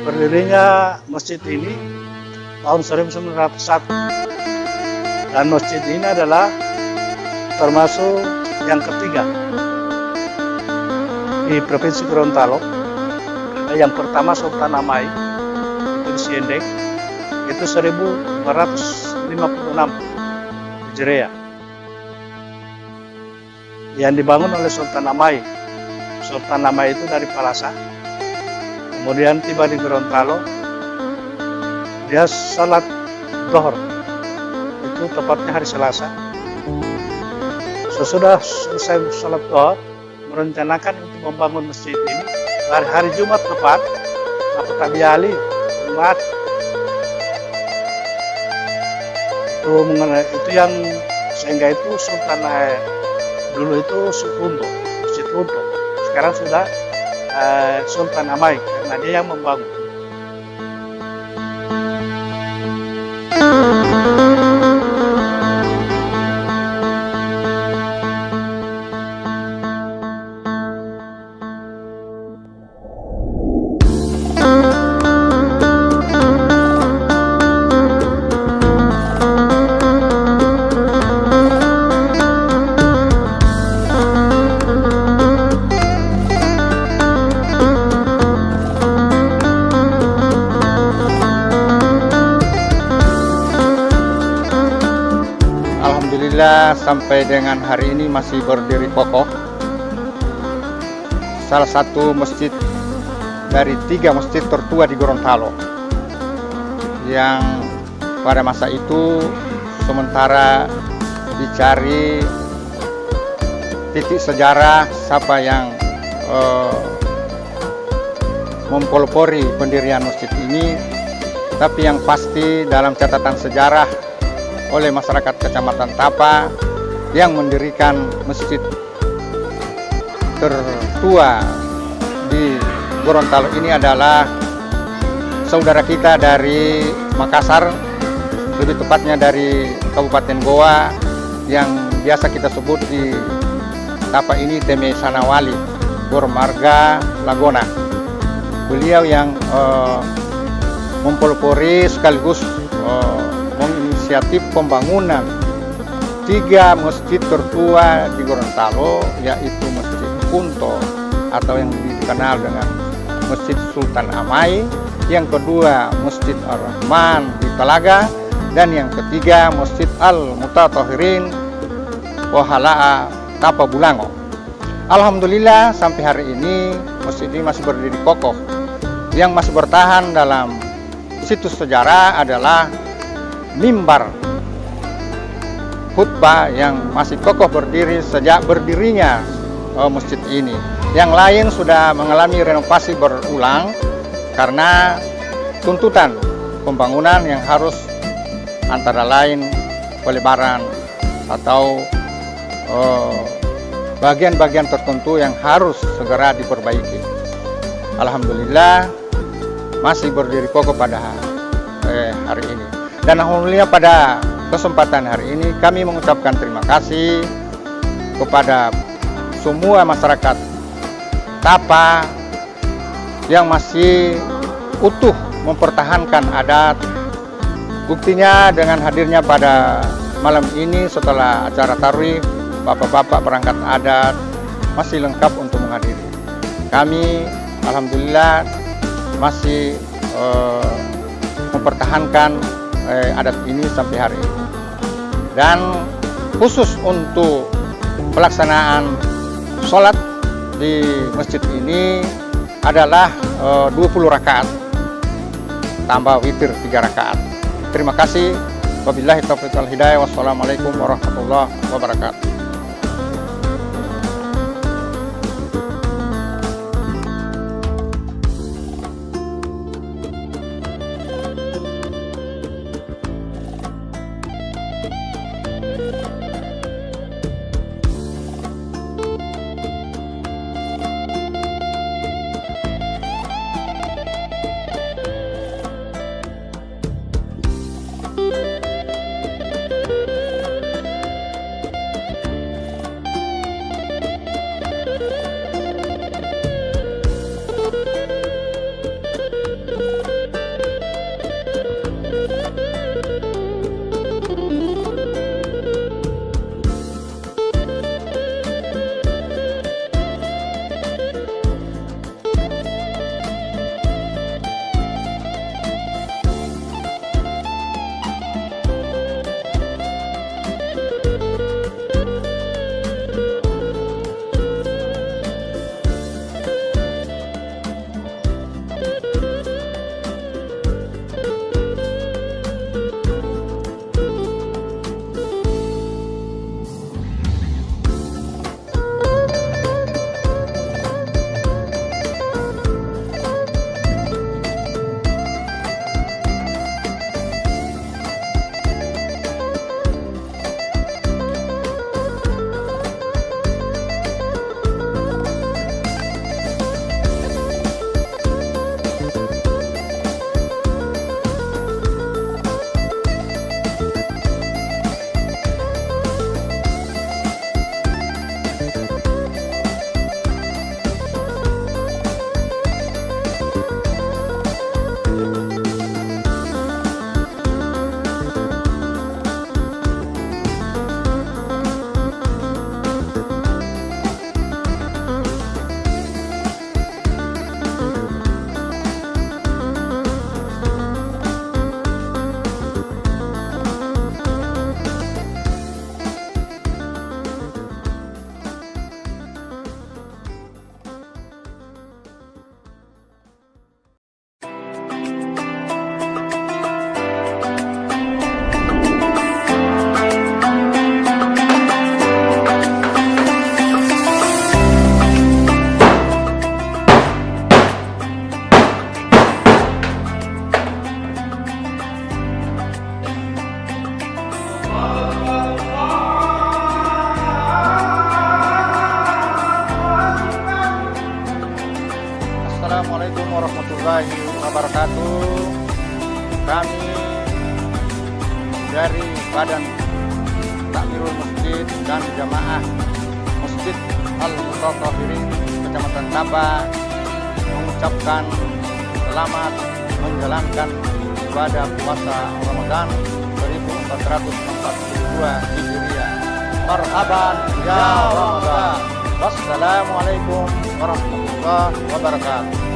Berdirinya masjid ini tahun 1901 dan masjid ini adalah termasuk yang ketiga di Provinsi Gorontalo. Yang pertama Sultan Amai itu di Siendek, itu 1456 Hijriah, yang dibangun oleh Sultan Amai. Sultan Amai itu dari Palasa, kemudian tiba di Gorontalo. Dia salat Dhuhr, itu tepatnya hari Selasa. Sesudah selesai salat Dhuhr, merencanakan untuk membangun masjid ini hari Jumat tepat, atau tabiali Jumat. Itu yang sehingga itu Sultan dulu itu Runtuh, masjid Runtuh. Sekarang sudah Sultan Amai karena dia yang membangun. Alhamdulillah sampai dengan hari ini masih berdiri kokoh. Salah satu masjid dari 3 masjid tertua di Gorontalo, yang pada masa itu sementara dicari titik sejarah siapa yang mempelopori pendirian masjid ini, tapi yang pasti dalam catatan sejarah oleh masyarakat Kecamatan Tapa yang mendirikan masjid tertua di Gorontalo ini adalah saudara kita dari Makassar, lebih tepatnya dari Kabupaten Goa, yang biasa kita sebut di Tapa ini Teme Sanawali, Gormarga Lagona. Beliau yang mempelopori sekaligus menginisiatif pembangunan 3 masjid tertua di Gorontalo, yaitu Masjid Kunto atau yang dikenal dengan Masjid Sultan Amai, yang kedua Masjid Ar-Rahman di Talaga, dan yang ketiga Masjid Al-Mutatahirin Wahalaa Tapa Bulango. Alhamdulillah sampai hari ini masjid ini masih berdiri kokoh. Yang masih bertahan dalam situs sejarah adalah mimbar khutbah yang masih kokoh berdiri sejak berdirinya masjid ini. Yang lain sudah mengalami renovasi berulang karena tuntutan pembangunan yang harus antara lain pelebaran atau bagian-bagian tertentu yang harus segera diperbaiki. Alhamdulillah masih berdiri kokoh pada hari ini. Dan alhamdulillah pada kesempatan hari ini kami mengucapkan terima kasih kepada semua masyarakat Tapa yang masih utuh mempertahankan adat. Buktinya dengan hadirnya pada malam ini setelah acara tarawih, bapak-bapak perangkat adat masih lengkap untuk menghadiri. Kami alhamdulillah masih mempertahankan adat ini sampai hari ini. Dan khusus untuk pelaksanaan sholat di masjid ini adalah 20 rakaat tambah witir 3 rakaat. Terima kasih. Wabillahi taufiq wal hidayah. Wassalamualaikum warahmatullahi wabarakatuh. warahmatullahi wabarakatuh. Kami dari Badan Takmirul Masjid dan Jamaah Masjid Al-Mutatahirin Kecamatan Taba mengucapkan selamat menjalankan ibadah puasa Ramadan 1442 Hijriah. Marhaban ya Ramadan. Wassalamualaikum warahmatullahi wabarakatuh.